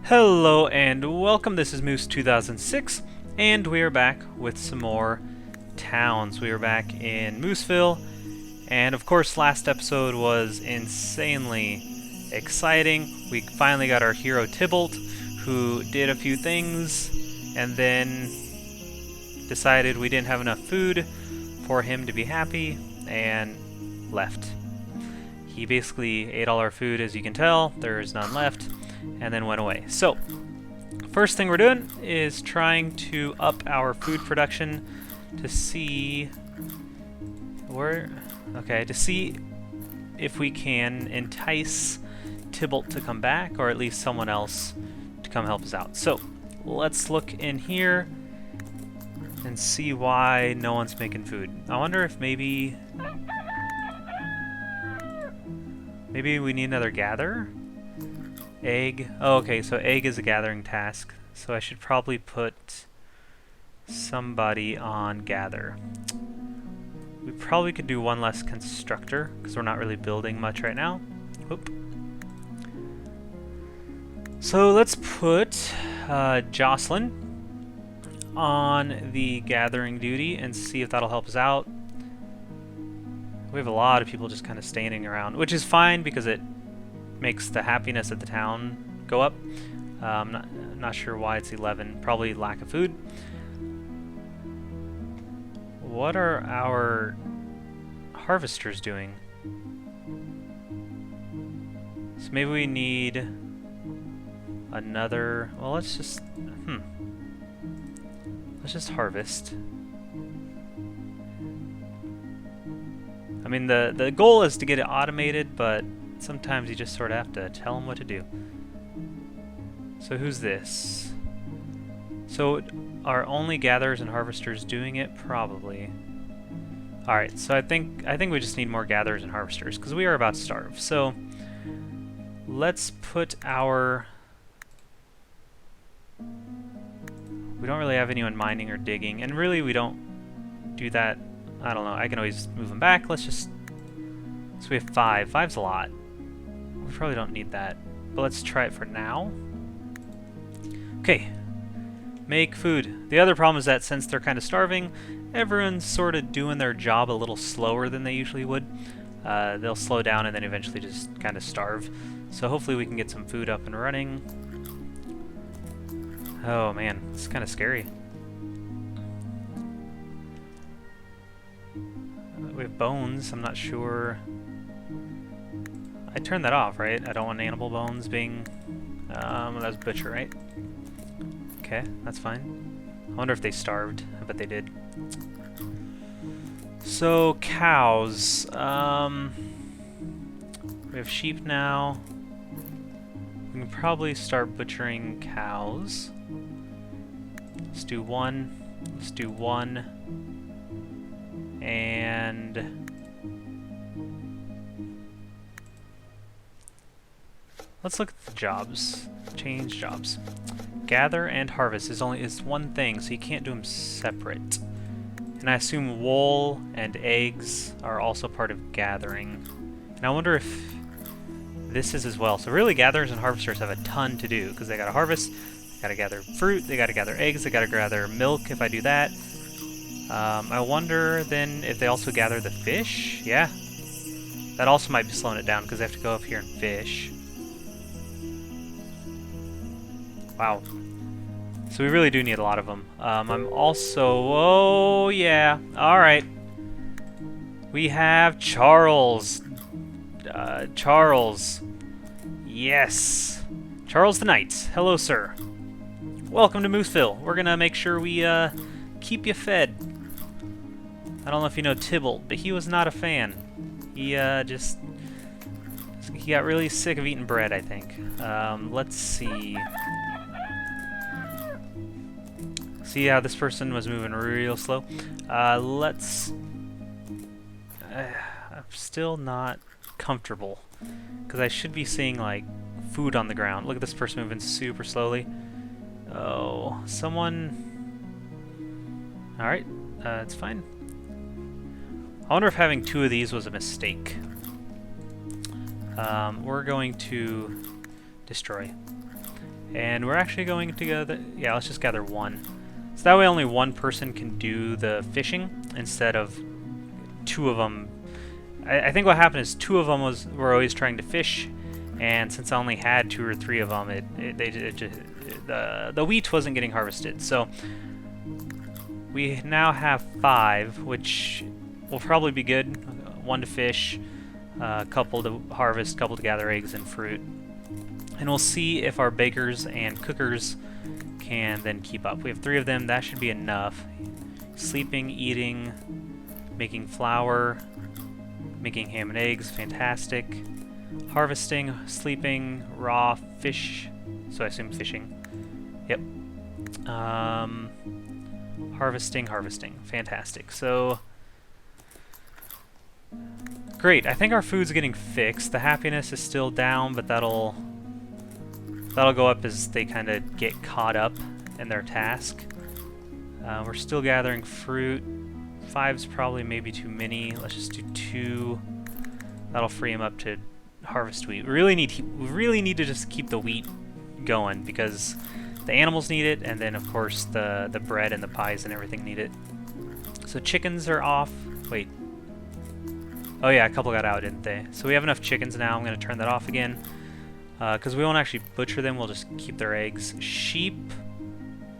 Hello and welcome, this is Moose 2006, and we are back with some more towns. We are back in Mooseville, and of course last episode was insanely exciting. We finally got our hero Tybalt, who did a few things, and then decided we didn't have enough food for him to be happy, and left. He basically ate all our food, as you can tell, there is none left, and then went away. So, first thing we're doing is trying to up our food production to see to see if we can entice Tybalt to come back, or at least someone else to come help us out. So, let's look in here and see why no one's making food. I wonder if maybe we need another gather? Egg. Oh, okay, so egg is a gathering task. So I should probably put somebody on gather. We probably could do one less constructor, because we're not really building much right now. Oop. So let's put Jocelyn on the gathering duty and see if that'll help us out. We have a lot of people just kind of standing around, which is fine because it makes the happiness of the town go up. I'm not sure why it's 11. Probably lack of food. What are our harvesters doing? So maybe we need another... Well, let's just harvest. I mean, the goal is to get it automated, but sometimes you just sort of have to tell them what to do. So who's this? So are only gatherers and harvesters doing it? Probably. Alright, so I think we just need more gatherers and harvesters, because we are about to starve. So let's put our... We don't really have anyone mining or digging, and really we don't do that. I don't know, I can always move them back. Let's just... So we have 5. 5's a lot. We probably don't need that, but let's try it for now. Okay. Make food. The other problem is that since they're kind of starving, everyone's sort of doing their job a little slower than they usually would. They'll slow down and then eventually just kind of starve. So hopefully we can get some food up and running. Oh man, it's kind of scary. We have bones, I'm not sure. I turned that off, right? I don't want animal bones being... that was butcher, right? Okay, that's fine. I wonder if they starved. I bet they did. So, cows. We have sheep now. We can probably start butchering cows. Let's do one. Let's do one. And... let's look at the jobs. Change jobs. Gather and harvest is one thing, so you can't do them separate. And I assume wool and eggs are also part of gathering. And I wonder if this is as well. So really, gatherers and harvesters have a ton to do, because they gotta harvest, they gotta gather fruit, they gotta gather eggs, they gotta gather milk if I do that. I wonder then if they also gather the fish. Yeah. That also might be slowing it down, because they have to go up here and fish. Wow. So we really do need a lot of them. I'm also... oh, yeah. Alright. We have Charles. Charles. Yes. Charles the Knight. Hello, sir. Welcome to Mooseville. We're gonna make sure we keep you fed. I don't know if you know Tybalt, but he was not a fan. He he got really sick of eating bread, I think. Let's see. See how this person was moving real slow? I'm still not comfortable, because I should be seeing, like, food on the ground. Look at this person moving super slowly. Oh, someone... Alright, it's fine. I wonder if having 2 of these was a mistake. We're going to destroy. And we're actually going to gather... Yeah, let's just gather one. So that way only one person can do the fishing instead of two of them. I think what happened is two of them were always trying to fish, and since I only had 2 or 3 of them, the wheat wasn't getting harvested. So we now have 5, which will probably be good. 1 to fish, a couple to harvest, couple to gather eggs and fruit. And we'll see if our bakers and cookers can then keep up. We have 3 of them, that should be enough. Sleeping, eating, making flour, making ham and eggs, fantastic. Harvesting, sleeping, raw, fish, so I assume fishing. Yep. Harvesting, fantastic. So, great, I think our food's getting fixed. The happiness is still down, but that'll go up as they kind of get caught up in their task. We're still gathering fruit. 5's probably maybe too many. Let's just do 2. That'll free him up to harvest wheat. We really need to just keep the wheat going because the animals need it, and then of course the bread and the pies and everything need it. So chickens are off. Wait. Oh yeah, a couple got out, didn't they? So we have enough chickens now. I'm going to turn that off again because we won't actually butcher them. We'll just keep their eggs. Sheep.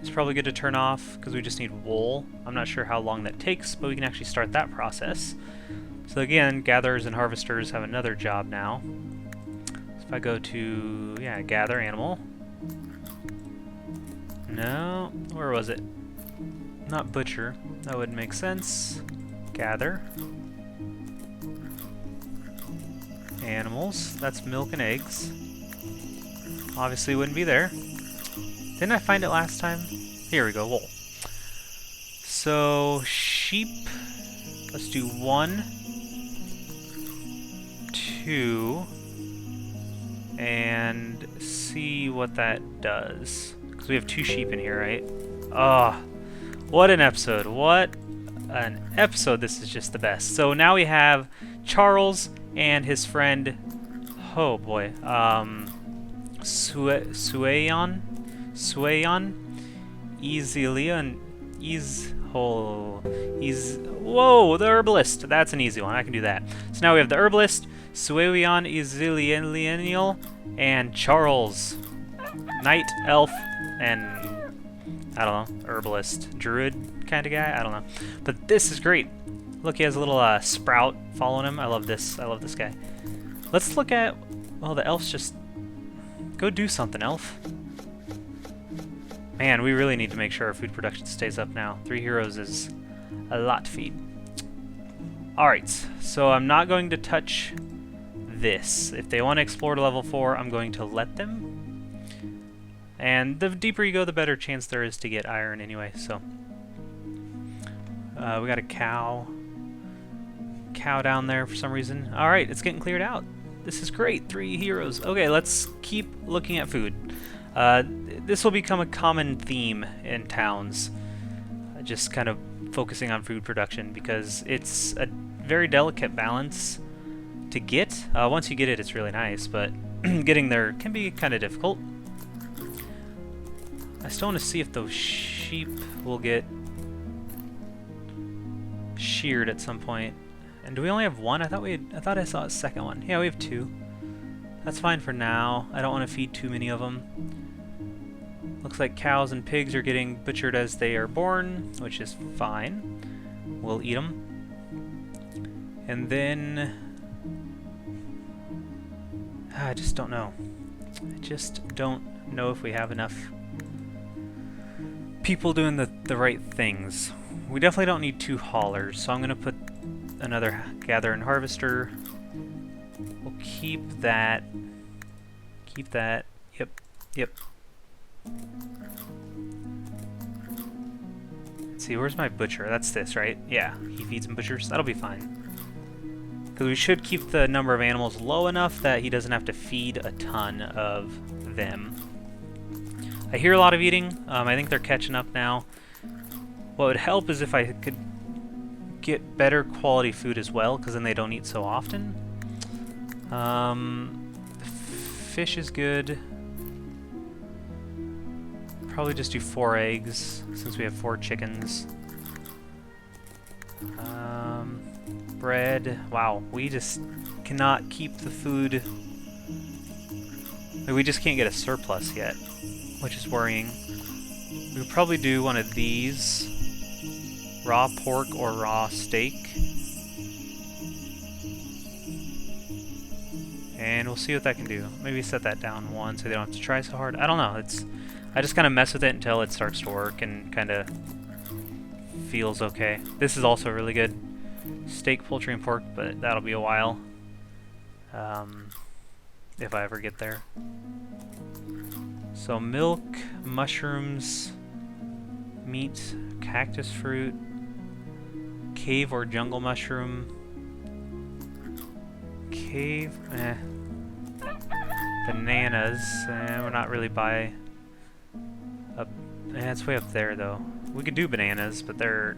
It's probably good to turn off because we just need wool. I'm not sure how long that takes, but we can actually start that process. So again, gatherers and harvesters have another job now. So if I go to, yeah, gather animal. No, where was it? Not butcher. That wouldn't make sense. Gather. Animals. That's milk and eggs. Obviously wouldn't be there. Didn't I find it last time? Here we go, wool. So, sheep. Let's do 1, 2, and see what that does. Because we have 2 sheep in here, right? Oh, what an episode. What an episode. This is just the best. So now we have Charles and his friend, oh boy, Sueyon, Ezelion, whoa, the herbalist. That's an easy one. I can do that. So now we have the herbalist, Sueyon, Ezelionial, and Charles, knight, elf, and I don't know, herbalist, druid kind of guy. I don't know, but this is great. Look, he has a little sprout following him. I love this. I love this guy. Let's look at. Well, the elf's just. Go do something, elf. Man, we really need to make sure our food production stays up now. 3 heroes is a lot to feed. Alright, so I'm not going to touch this. If they want to explore to level 4, I'm going to let them. And the deeper you go, the better chance there is to get iron anyway, so. We got a cow. Cow down there for some reason. Alright, it's getting cleared out. This is great. 3 heroes. Okay, let's keep looking at food. This will become a common theme in towns. Just kind of focusing on food production because it's a very delicate balance to get. Once you get it, it's really nice, but getting there can be kind of difficult. I still want to see if those sheep will get sheared at some point. And do we only have 1? I thought I saw a second one. Yeah, we have 2. That's fine for now. I don't want to feed too many of them. Looks like cows and pigs are getting butchered as they are born, which is fine. We'll eat them. And then I just don't know. I just don't know if we have enough people doing the right things. We definitely don't need 2 haulers, so I'm going to put another gather and harvester. We'll keep that. Keep that. Yep. Yep. Let's see, where's my butcher? That's this, right? Yeah, he feeds and butchers. That'll be fine. Because we should keep the number of animals low enough that he doesn't have to feed a ton of them. I hear a lot of eating. I think they're catching up now. What would help is if I could get better quality food as well, because then they don't eat so often. Fish is good. Probably just do 4 eggs since we have 4 chickens. Bread. Wow, we just cannot keep the food. We just can't get a surplus yet, which is worrying. We would probably do one of these. Raw pork or raw steak. And we'll see what that can do. Maybe set that down 1 so they don't have to try so hard. I don't know. I just kind of mess with it until it starts to work and kind of feels okay. This is also really good. Steak, poultry, and pork, but that'll be a while. If I ever get there. So milk, mushrooms, meat, cactus fruit, cave or jungle mushroom. Cave, Bananas, we're not really by up. It's way up there though. We could do bananas, but they're.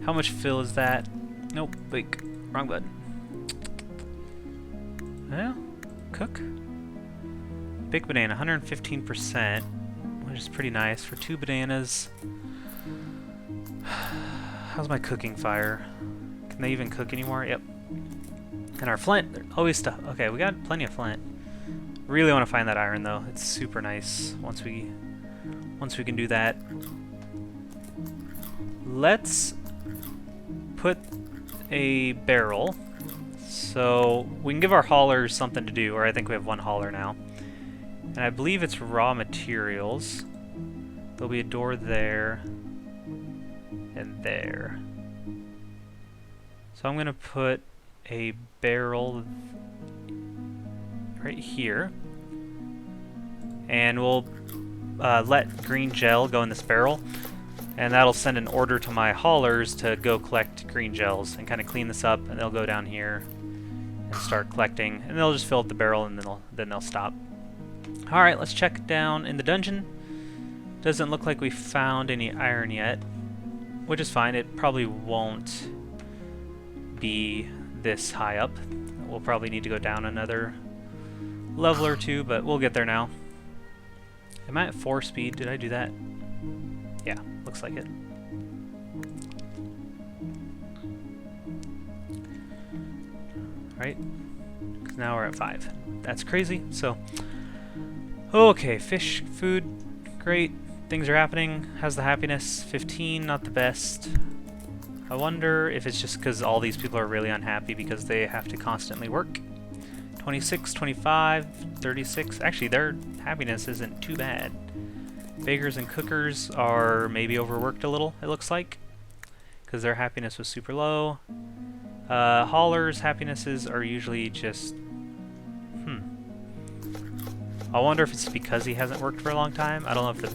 How much fill is that? Nope, bake. Wrong button. Well, cook. Big banana, 115%, which is pretty nice for 2 bananas. How's my cooking fire? Can they even cook anymore? Yep. And our flint, always stuff. Okay, we got plenty of flint. Really want to find that iron though. It's super nice once we can do that. Let's put a barrel so we can give our haulers something to do, or I think we have 1 hauler now. And I believe it's raw materials. There'll be a door there and there. So I'm gonna put a barrel right here, and we'll let green gel go in this barrel, and that'll send an order to my haulers to go collect green gels and kind of clean this up, and they'll go down here and start collecting, and they'll just fill up the barrel, and then they'll stop. Alright, let's check down in the dungeon. Doesn't look like we found any iron yet, which is fine. It probably won't be this high up. We'll probably need to go down another level or 2, but we'll get there now. Am I at 4 speed? Did I do that? Yeah, looks like it. Right? 'Cause now we're at 5. That's crazy. So, okay, fish, food, great. Things are happening. How's the happiness? 15, not the best. I wonder if it's just because all these people are really unhappy because they have to constantly work. 26, 25, 36. Actually, their happiness isn't too bad. Bakers and cookers are maybe overworked a little, it looks like, because their happiness was super low. Haulers' happinesses are usually just... I wonder if it's because he hasn't worked for a long time. I don't know if it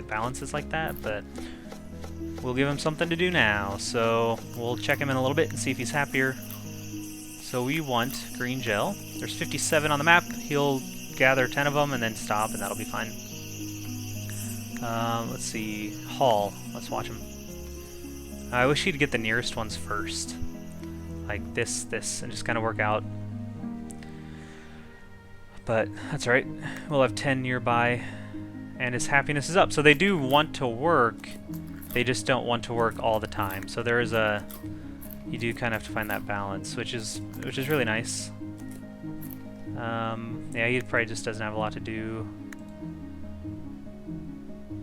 balances like that, but we'll give him something to do now. So we'll check him in a little bit and see if he's happier. So we want green gel. There's 57 on the map. He'll gather 10 of them and then stop, and that'll be fine. Let's see. Haul. Let's watch him. I wish he'd get the nearest ones first. Like this, and just kind of work out. But that's alright. We'll have 10 nearby, and his happiness is up. So they do want to work. They just don't want to work all the time. So there is a... You do kind of have to find that balance, which is really nice. Yeah, he probably just doesn't have a lot to do.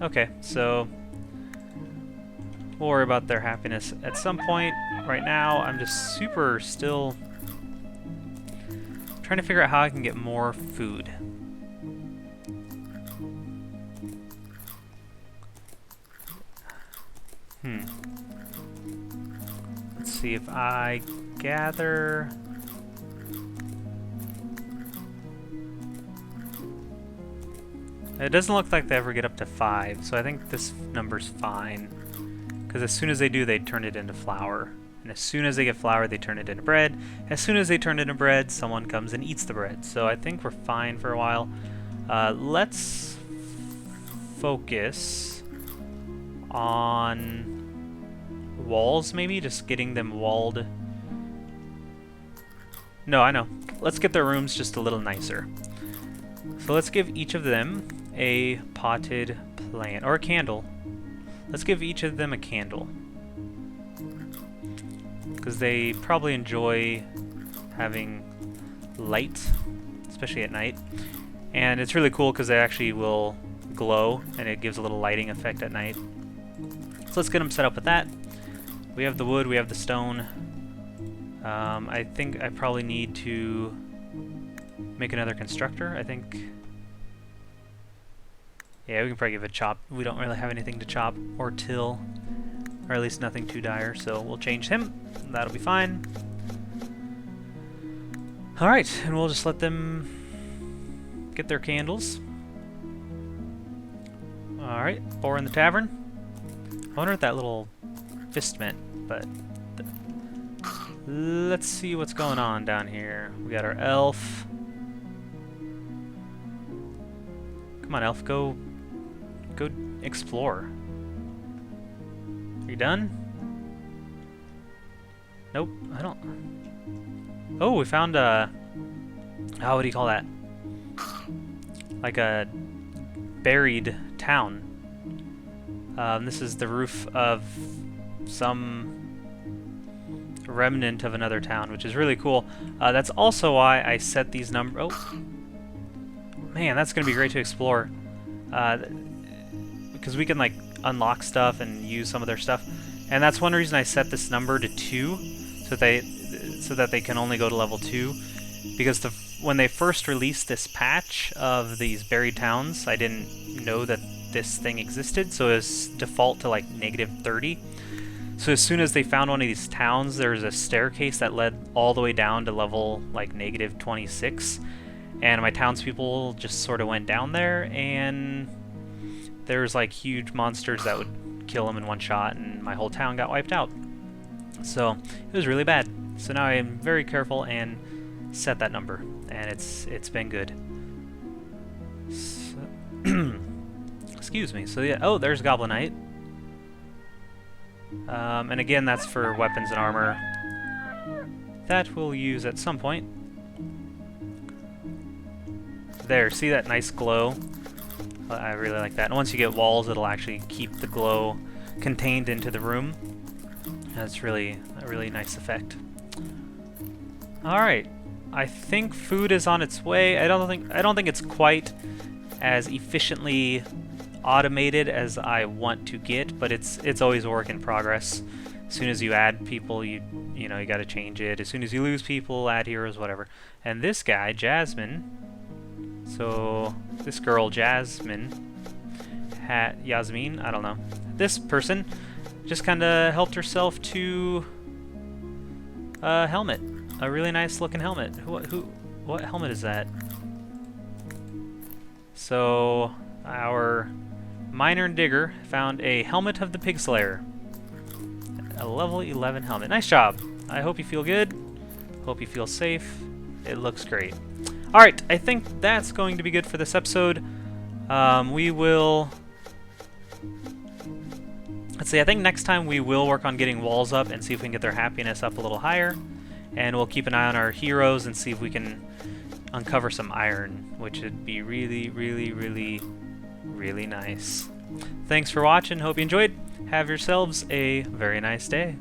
Okay, so we'll worry about their happiness at some point. Right now, I'm just still trying to figure out how I can get more food. Let's see if I gather... It doesn't look like they ever get up to 5, so I think this number's fine. Because as soon as they do, they turn it into flour. And as soon as they get flour, they turn it into bread. As soon as they turn it into bread, someone comes and eats the bread. So I think we're fine for a while. Let's focus on walls, maybe? Just getting them walled. No, I know. Let's get their rooms just a little nicer. So let's give each of them a potted plant, or a candle. Let's give each of them a candle, because they probably enjoy having light, especially at night. And it's really cool because they actually will glow, and it gives a little lighting effect at night. So let's get them set up with that. We have the wood, we have the stone. I think I probably need to make another constructor, I think. Yeah, we can probably give it a chop. We don't really have anything to chop or till, or at least nothing too dire, so we'll change him. That'll be fine. Alright, and we'll just let them get their candles. Alright, or in the tavern. I wonder what that little fist meant, but let's see what's going on down here. We got our elf. Come on, elf, go explore. Are you done? Nope, I don't. Oh, we found a... Oh, what do you call that? Like a buried town. This is the roof of some remnant of another town, which is really cool. That's also why I set these numbers. Oh, man, that's gonna be great to explore, because we can like unlock stuff and use some of their stuff, and that's one reason I set this number to 2, so that they can only go to level 2. Because when they first released this patch of these buried towns, I didn't know that this thing existed, so it was default to like -30. So as soon as they found one of these towns, there was a staircase that led all the way down to level like -26, and my townspeople just sort of went down there, and there was like huge monsters that would kill them in one shot, and my whole town got wiped out. So it was really bad. So now I am very careful and set that number, and it's been good. So excuse me. So yeah, oh, there's Goblinite. And again, that's for weapons and armor. That we'll use at some point. There, see that nice glow? I really like that. And once you get walls, it'll actually keep the glow contained into the room. That's really a really nice effect. Alright, I think food is on its way. I don't think it's quite as efficiently automated as I want to get, but it's always a work in progress. As soon as you add people, you know, you got to change it. As soon as you lose people, add heroes, whatever. And this guy, Jasmine, so this girl, Yasmin, I don't know. This person just kind of helped herself to a helmet, a really nice looking helmet. What helmet is that? So our miner and digger found a helmet of the pig slayer, a level 11 helmet. Nice job. I hope you feel good. Hope you feel safe. It looks great. Alright, I think that's going to be good for this episode. We will... Let's see, I think next time we will work on getting walls up and see if we can get their happiness up a little higher. And we'll keep an eye on our heroes and see if we can uncover some iron, which would be really, really, really, really nice. Thanks for watching. Hope you enjoyed. Have yourselves a very nice day.